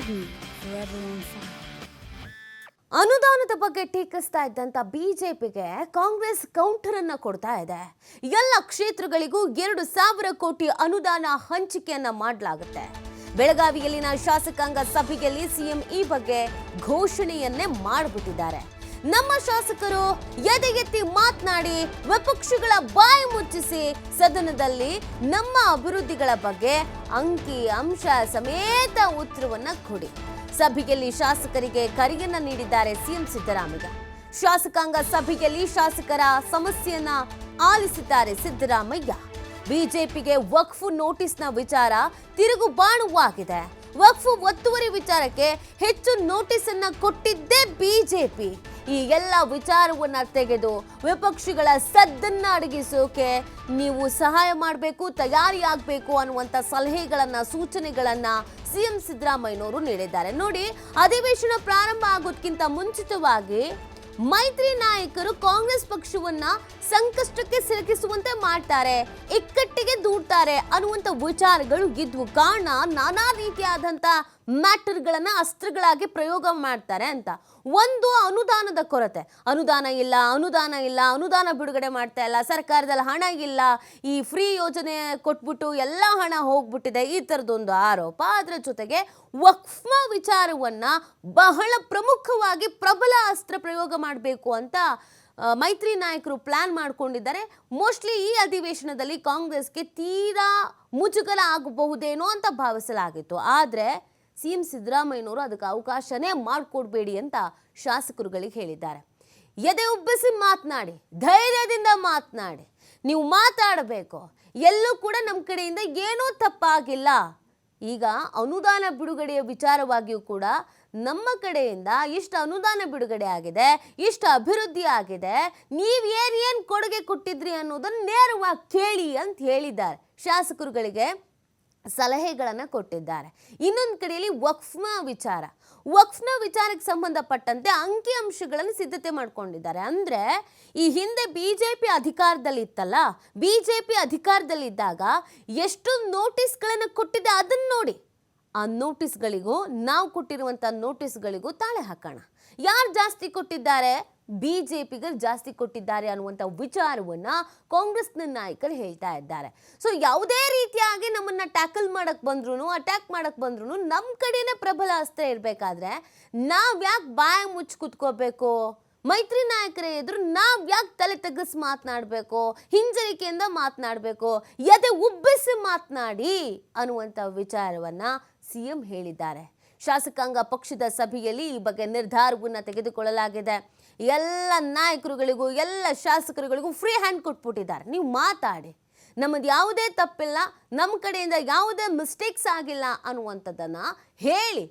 TV, forever on fire. ಅನುದಾನದ ಬಗ್ಗೆ ಟೀಕಿಸ್ತಾ ಇದ್ದಂತ ಬಿಜೆಪಿಗೆ ಕಾಂಗ್ರೆಸ್ ಕೌಂಟರ್ ಅನ್ನ ಕೊಡ್ತಾ ಇದೆ. ಎಲ್ಲ ಕ್ಷೇತ್ರಗಳಿಗೂ 2,000 ಕೋಟಿ ಅನುದಾನ ಹಂಚಿಕೆಯನ್ನ ಮಾಡಲಾಗುತ್ತೆ. ಬೆಳಗಾವಿಯಲ್ಲಿನ ಶಾಸಕಾಂಗ ಸಭೆಯಲ್ಲಿ ಸಿಎಂ ಈ ಬಗ್ಗೆ ಘೋಷಣೆಯನ್ನೇ ಮಾಡಿಬಿಟ್ಟಿದ್ದಾರೆ. ನಮ್ಮ ಶಾಸಕರು ಎದೆ ಎತ್ತಿ ಮಾತನಾಡಿ ವಿಪಕ್ಷಗಳ ಬಾಯಿ ಮುಚ್ಚಿಸಿ ಸದನದಲ್ಲಿ ನಮ್ಮ ಅಭಿವೃದ್ಧಿಗಳ ಬಗ್ಗೆ ಅಂಕಿ ಅಂಶ ಸಮೇತ ಉತ್ತರವನ್ನ ಕೊಡಿ. ಸಭೆಯಲ್ಲಿ ಶಾಸಕರಿಗೆ ಕರೆಯನ್ನ ನೀಡಿದ್ದಾರೆ ಸಿಎಂ ಸಿದ್ದರಾಮಯ್ಯ. ಶಾಸಕಾಂಗ ಸಭೆಯಲ್ಲಿ ಶಾಸಕರ ಸಮಸ್ಯೆಯನ್ನ ಆಲಿಸಿದ್ದಾರೆ ಸಿದ್ದರಾಮಯ್ಯ. ಬಿಜೆಪಿಗೆ ವಕ್ಫ್ ನೋಟಿಸ್ನ ವಿಚಾರ ತಿರುಗುಬಾಣವಾಗಿದೆ. ವಕ್ಫ್ ಒತ್ತುವರಿ ವಿಚಾರಕ್ಕೆ ಹೆಚ್ಚು ನೋಟಿಸ್ ಅನ್ನ ಕೊಟ್ಟಿದ್ದೇ ಬಿಜೆಪಿ. ಈ ಎಲ್ಲ ವಿಚಾರವನ್ನ ತೆಗೆದು ವಿಪಕ್ಷಗಳ ಸದ್ದನ್ನ ಅಡಗಿಸೋಕೆ ನೀವು ಸಹಾಯ ಮಾಡಬೇಕು, ತಯಾರಿ ಆಗಬೇಕು ಅನ್ನುವಂಥ ಸಲಹೆಗಳನ್ನ ಸೂಚನೆಗಳನ್ನ ಸಿಎಂ ಸಿದ್ದರಾಮಯ್ಯನವರು ನೀಡಿದ್ದಾರೆ. ನೋಡಿ, ಅಧಿವೇಶನ ಪ್ರಾರಂಭ ಆಗೋದಕ್ಕಿಂತ ಮುಂಚಿತವಾಗಿ ಮೈತ್ರಿ ನಾಯಕರು ಕಾಂಗ್ರೆಸ್ ಪಕ್ಷವನ್ನ ಸಂಕಷ್ಟಕ್ಕೆ ಸಿಲುಕಿಸುವಂತೆ ಮಾಡ್ತಾರೆ, ಇಕ್ಕಟ್ಟಿಗೆ ದೂಡ್ತಾರೆ ಅನ್ನುವಂಥ ವಿಚಾರಗಳು ಇದ್ವು. ಕಾರಣ ನಾನಾ ರೀತಿಯಾದಂಥ ಮ್ಯಾಟರ್ಗಳನ್ನ ಅಸ್ತ್ರಗಳಾಗಿ ಪ್ರಯೋಗ ಮಾಡ್ತಾರೆ ಅಂತ. ಒಂದು ಅನುದಾನದ ಕೊರತೆ, ಅನುದಾನ ಇಲ್ಲ, ಅನುದಾನ ಬಿಡುಗಡೆ ಮಾಡ್ತಾ ಇಲ್ಲ, ಸರ್ಕಾರದಲ್ಲಿ ಹಣ ಇಲ್ಲ, ಈ ಫ್ರೀ ಯೋಜನೆ ಕೊಟ್ಬಿಟ್ಟು ಎಲ್ಲ ಹಣ ಹೋಗ್ಬಿಟ್ಟಿದೆ, ಈ ಥರದೊಂದು ಆರೋಪ. ಅದರ ಜೊತೆಗೆ ವಕ್ಫ್ ವಿಚಾರವನ್ನ ಬಹಳ ಪ್ರಮುಖವಾಗಿ ಪ್ರಬಲ ಅಸ್ತ್ರ ಪ್ರಯೋಗ ಮಾಡಬೇಕು ಅಂತ ಮೈತ್ರಿ ನಾಯಕರು ಪ್ಲಾನ್ ಮಾಡ್ಕೊಂಡಿದ್ದಾರೆ. ಮೋಸ್ಟ್ಲಿ ಈ ಅಧಿವೇಶನದಲ್ಲಿ ಕಾಂಗ್ರೆಸ್ಗೆ ತೀರಾ ಮುಜುಗರ ಆಗಬಹುದೇನೋ ಅಂತ ಭಾವಿಸಲಾಗಿತ್ತು. ಆದರೆ ಸಿಎಂ ಸಿದ್ದರಾಮಯ್ಯನವರು ಅದಕ್ಕೆ ಅವಕಾಶನೇ ಮಾಡಿಕೊಡ್ಬೇಡಿ ಅಂತ ಶಾಸಕರುಗಳಿಗೆ ಹೇಳಿದ್ದಾರೆ. ಎದೆ ಉಬ್ಬಿಸಿ ಮಾತನಾಡಿ, ಧೈರ್ಯದಿಂದ ಮಾತನಾಡಿ, ನೀವು ಮಾತಾಡಬೇಕು. ಎಲ್ಲೂ ಕೂಡ ನಮ್ಮ ಕಡೆಯಿಂದ ಏನೂ ತಪ್ಪಾಗಿಲ್ಲ. ಈಗ ಅನುದಾನ ಬಿಡುಗಡೆಯ ವಿಚಾರವಾಗಿಯೂ ಕೂಡ ನಮ್ಮ ಕಡೆಯಿಂದ ಇಷ್ಟು ಅನುದಾನ ಬಿಡುಗಡೆ ಆಗಿದೆ, ಇಷ್ಟು ಅಭಿವೃದ್ಧಿ ಆಗಿದೆ, ನೀವು ಏನು ಕೊಡುಗೆ ಕೊಟ್ಟಿದ್ರಿ ಅನ್ನೋದನ್ನು ನೇರವಾಗಿ ಕೇಳಿ ಅಂತ ಹೇಳಿದ್ದಾರೆ. ಶಾಸಕರುಗಳಿಗೆ ಸಲಹೆಗಳನ್ನು ಕೊಟ್ಟಿದ್ದಾರೆ. ಇನ್ನೊಂದು ಕಡೆಯಲ್ಲಿ ವಕ್ಫ್ನ ವಿಚಾರಕ್ಕೆ ಸಂಬಂಧಪಟ್ಟಂತೆ ಅಂಕಿ ಅಂಶಗಳನ್ನು ಸಿದ್ಧತೆ ಮಾಡ್ಕೊಂಡಿದ್ದಾರೆ. ಅಂದರೆ ಈ ಹಿಂದೆ ಬಿಜೆಪಿ ಅಧಿಕಾರದಲ್ಲಿತ್ತಲ್ಲ, ಬಿಜೆಪಿ ಅಧಿಕಾರದಲ್ಲಿದ್ದಾಗ ಎಷ್ಟು ನೋಟಿಸ್ಗಳನ್ನು ಕೊಟ್ಟಿದೆ ಅದನ್ನು ನೋಡಿ. ಆ ನೋಟಿಸ್ಗಳಿಗೂ ನಾವು ಕೊಟ್ಟಿರುವಂಥ ನೋಟಿಸ್ಗಳಿಗೂ ತಾಳೆ ಹಾಕೋಣ. ಯಾರು ಜಾಸ್ತಿ ಕೊಟ್ಟಿದ್ದಾರೆ? ಬಿಜೆಪಿಗೆ ಜಾಸ್ತಿ ಕೊಟ್ಟಿದ್ದಾರೆ ಅನ್ನುವಂಥ ವಿಚಾರವನ್ನು ಕಾಂಗ್ರೆಸ್ನ ನಾಯಕರು ಹೇಳ್ತಾ ಇದ್ದಾರೆ. ಸೊ ಯಾವುದೇ ರೀತಿಯಾಗಿ ನಮ್ಮನ್ನ ಟ್ಯಾಕಲ್ ಮಾಡಕ್ ಬಂದ್ರು, ಅಟ್ಯಾಕ್ ಮಾಡಕ್ ಬಂದ್ರು, ನಮ್ಮ ಕಡೆನೇ ಪ್ರಬಲ ಅಸ್ತ್ರ ಇರಬೇಕಾದ್ರೆ ನಾವ್ ಯಾಕೆ ಬಾಯ ಮುಚ್ಚಿ ಕುತ್ಕೋಬೇಕು? ಮೈತ್ರಿ ನಾಯಕರೇ ಎದುರು ನಾವ್ ಯಾಕೆ ತಲೆ ತಗ್ಗಿಸಿ ಮಾತನಾಡಬೇಕು, ಹಿಂಜರಿಕೆಯಿಂದ ಮಾತನಾಡಬೇಕು, ಎದೆ ಉಬ್ಬಿಸಿ ಮಾತನಾಡಿ ಅನ್ನುವಂಥ ವಿಚಾರವನ್ನ ಸಿಎಂ ಹೇಳಿದ್ದಾರೆ. ಶಾಸಕಾಂಗ ಪಕ್ಷದ ಸಭೆಯಲ್ಲಿ ಈ ಬಗ್ಗೆ ನಿರ್ಧಾರವನ್ನು ತೆಗೆದುಕೊಳ್ಳಲಾಗಿದೆ. ಎಲ್ಲ ನಾಯಕರುಗಳಿಗೂ ಎಲ್ಲ ಶಾಸಕರುಗಳಿಗೂ ಫ್ರೀ ಹ್ಯಾಂಡ್ ಕೊಟ್ಬಿಟ್ಟಿದ್ದಾರೆ. ನೀವು ಮಾತಾಡಿ, ನಮ್ಮದು ಯಾವುದೇ ತಪ್ಪಿಲ್ಲ, ನಮ್ಮ ಕಡೆಯಿಂದ ಯಾವುದೇ ಮಿಸ್ಟೇಕ್ಸ್ ಆಗಿಲ್ಲ ಅನ್ನುವಂಥದ್ದನ್ನು ಹೇಳಿ.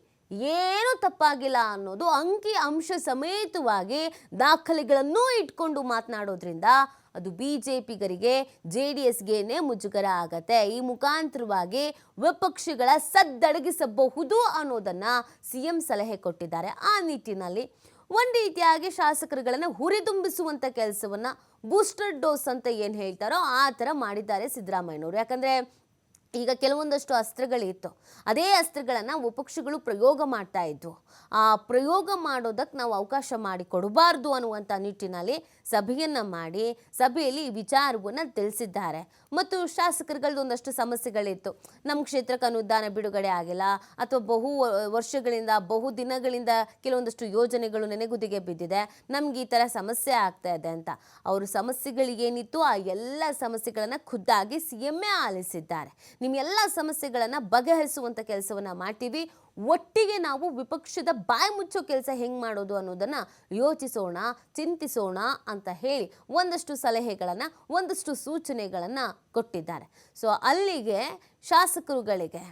ಏನೂ ತಪ್ಪಾಗಿಲ್ಲ ಅನ್ನೋದು ಅಂಕಿ ಅಂಶ ಸಮೇತವಾಗಿ ದಾಖಲೆಗಳನ್ನೂ ಇಟ್ಕೊಂಡು ಮಾತನಾಡೋದ್ರಿಂದ ಅದು ಬಿಜೆಪಿಗರಿಗೆ JDSಗೇನೆ ಮುಜುಗರ ಆಗತ್ತೆ. ಈ ಮುಖಾಂತರವಾಗಿ ವಿಪಕ್ಷಗಳ ಸದ್ದಡಗಿಸಬಹುದು ಅನ್ನೋದನ್ನ ಸಿಎಂ ಸಲಹೆ ಕೊಟ್ಟಿದ್ದಾರೆ. ಆ ನಿಟ್ಟಿನಲ್ಲಿ ಒಂದು ರೀತಿಯಾಗಿ ಶಾಸಕರುಗಳನ್ನು ಹುರಿದುಂಬಿಸುವಂಥ ಕೆಲಸವನ್ನ ಬೂಸ್ಟರ್ ಡೋಸ್ ಅಂತ ಏನು ಹೇಳ್ತಾರೋ ಆ ಥರ ಮಾಡಿದ್ದಾರೆ ಸಿದ್ದರಾಮಯ್ಯನವರು. ಯಾಕಂದರೆ ಈಗ ಕೆಲವೊಂದಷ್ಟು ಅಸ್ತ್ರಗಳಿತ್ತು, ಅದೇ ಅಸ್ತ್ರಗಳನ್ನು ವಿಪಕ್ಷಗಳು ಪ್ರಯೋಗ ಮಾಡ್ತಾ ಇದ್ವು. ಆ ಪ್ರಯೋಗ ಮಾಡೋದಕ್ಕೆ ನಾವು ಅವಕಾಶ ಮಾಡಿ ಕೊಡಬಾರ್ದು ಅನ್ನುವಂಥ ನಿಟ್ಟಿನಲ್ಲಿ ಸಭೆಯನ್ನು ಮಾಡಿ ಸಭೆಯಲ್ಲಿ ಈ ವಿಚಾರವನ್ನು ತಿಳಿಸಿದ್ದಾರೆ. ಮತ್ತು ಶಾಸಕರುಗಳದ್ದು ಒಂದಷ್ಟು ಸಮಸ್ಯೆಗಳಿತ್ತು. ನಮ್ಮ ಕ್ಷೇತ್ರಕ್ಕೆ ಅನುದಾನ ಬಿಡುಗಡೆ ಆಗಿಲ್ಲ, ಅಥವಾ ಬಹು ದಿನಗಳಿಂದ ಕೆಲವೊಂದಷ್ಟು ಯೋಜನೆಗಳು ನೆನೆಗುದಿಗೆ ಬಿದ್ದಿದೆ, ನಮ್ಗೆ ಈ ಥರ ಸಮಸ್ಯೆ ಆಗ್ತಾ ಇದೆ ಅಂತ. ಅವ್ರ ಸಮಸ್ಯೆಗಳಿಗೇನಿತ್ತು ಆ ಎಲ್ಲ ಸಮಸ್ಯೆಗಳನ್ನು ಖುದ್ದಾಗಿ ಸಿಎಂఏ ಆಲಿಸಿದ್ದಾರೆ. ನಿಮ್ಮ ಎಲ್ಲ ಸಮಸ್ಯೆಗಳನ್ನು ಬಗೆಹರಿಸುವಂಥ ಕೆಲಸವನ್ನು ಮಾಡ್ತೀವಿ, ಒಟ್ಟಿಗೆ ನಾವು ವಿಪಕ್ಷದ ಬಾಯಿ ಮುಚ್ಚೋ ಕೆಲಸ ಹೆಂಗೆ ಮಾಡೋದು ಅನ್ನೋದನ್ನು ಯೋಚಿಸೋಣ, ಚಿಂತಿಸೋಣ ಅಂತ ಹೇಳಿ ಒಂದಷ್ಟು ಸಲಹೆಗಳನ್ನು, ಒಂದಷ್ಟು ಸೂಚನೆಗಳನ್ನು ಕೊಟ್ಟಿದ್ದಾರೆ. ಸೊ ಅಲ್ಲಿಗೆ ಶಾಸಕರುಗಳಿಗೆ,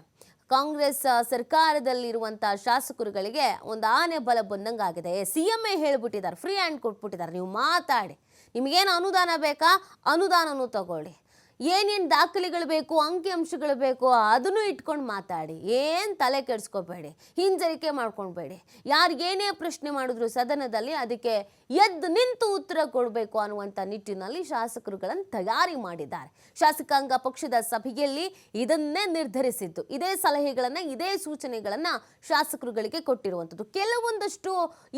ಕಾಂಗ್ರೆಸ್ ಸರ್ಕಾರದಲ್ಲಿರುವಂಥ ಶಾಸಕರುಗಳಿಗೆ ಒಂದು ಆನೆ ಬಲ ಬಂದಂಗೆ ಆಗಿದೆ. ಸಿಎಂఏ ಹೇಳ್ಬಿಟ್ಟಿದ್ದಾರೆ, ಫ್ರೀ ಹ್ಯಾಂಡ್ ಕೊಟ್ಬಿಟ್ಟಿದ್ದಾರೆ. ನೀವು ಮಾತಾಡಿ, ನಿಮಗೇನು ಅನುದಾನ ಬೇಕಾ ಅನುದಾನನೂ ತಗೊಳ್ಳಿ, ಏನೇನು ದಾಖಲೆಗಳು ಬೇಕು, ಅಂಕಿಅಂಶಗಳು ಬೇಕು ಅದನ್ನು ಇಟ್ಕೊಂಡು ಮಾತಾಡಿ. ಏನು ತಲೆ ಕೆಡಿಸ್ಕೋಬೇಡಿ, ಹಿಂಜರಿಕೆ ಮಾಡ್ಕೊಳ್ಬೇಡಿ. ಯಾರಿಗೇನೇ ಪ್ರಶ್ನೆ ಮಾಡಿದ್ರು ಸದನದಲ್ಲಿ ಅದಕ್ಕೆ ಎದ್ದು ನಿಂತು ಉತ್ತರ ಕೊಡಬೇಕು ಅನ್ನುವಂಥ ನಿಟ್ಟಿನಲ್ಲಿ ಶಾಸಕರುಗಳನ್ನು ತಯಾರಿ ಮಾಡಿದ್ದಾರೆ. ಶಾಸಕಾಂಗ ಪಕ್ಷದ ಸಭೆಯಲ್ಲಿ ಇದನ್ನೇ ನಿರ್ಧರಿಸಿದ್ದು. ಇದೇ ಸಲಹೆಗಳನ್ನು, ಇದೇ ಸೂಚನೆಗಳನ್ನು ಶಾಸಕರುಗಳಿಗೆ ಕೊಟ್ಟಿರುವಂಥದ್ದು. ಕೆಲವೊಂದಷ್ಟು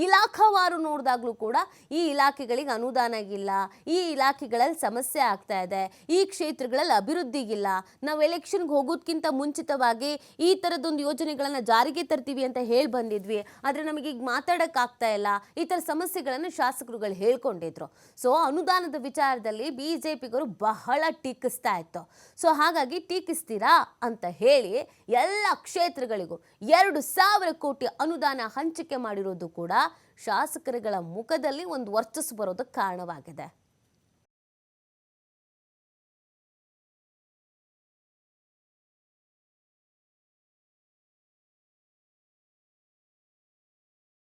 ಇಲಾಖಾವಾರು ನೋಡಿದಾಗಲೂ ಕೂಡ ಈ ಇಲಾಖೆಗಳಿಗೆ ಅನುದಾನ ಇಲ್ಲ, ಈ ಇಲಾಖೆಗಳಲ್ಲಿ ಸಮಸ್ಯೆ ಆಗ್ತಾ ಇದೆ, ಈ ಕ್ಷೇತ್ರಗಳಲ್ಲಿ ಅಭಿವೃದ್ಧಿಗಿಲ್ಲ, ನಾವು ಎಲೆಕ್ಷನ್ಗೆ ಹೋಗೋದಕ್ಕಿಂತ ಮುಂಚಿತವಾಗಿ ಈ ಥರದೊಂದು ಯೋಜನೆಗಳನ್ನು ಜಾರಿಗೆ ತರ್ತೀವಿ ಅಂತ ಹೇಳಿ ಬಂದಿದ್ವಿ, ಆದರೆ ನಮಗೆ ಈಗ ಮಾತಾಡೋಕ್ಕಾಗ್ತಾ ಇಲ್ಲ, ಈ ಥರ ಸಮಸ್ಯೆಗಳನ್ನು ಶಾಸಕರುಗಳು ಹೇಳ್ಕೊಂಡಿದ್ರು. ಸೊ ಅನುದಾನದ ವಿಚಾರದಲ್ಲಿ ಬಿಜೆಪಿಗರು ಬಹಳ ಟೀಕಿಸ್ತಾ ಇತ್ತು. ಸೊ ಹಾಗಾಗಿ ಟೀಕಿಸ್ತೀರಾ ಅಂತ ಹೇಳಿ ಎಲ್ಲ ಕ್ಷೇತ್ರಗಳಿಗೂ 2,000 ಕೋಟಿ ಅನುದಾನ ಹಂಚಿಕೆ ಮಾಡಿರೋದು ಕೂಡ ಶಾಸಕರುಗಳ ಮುಖದಲ್ಲಿ ಒಂದು ವರ್ಚಸ್ಸು ಬರೋದಕ್ಕೆ ಕಾರಣವಾಗಿದೆ.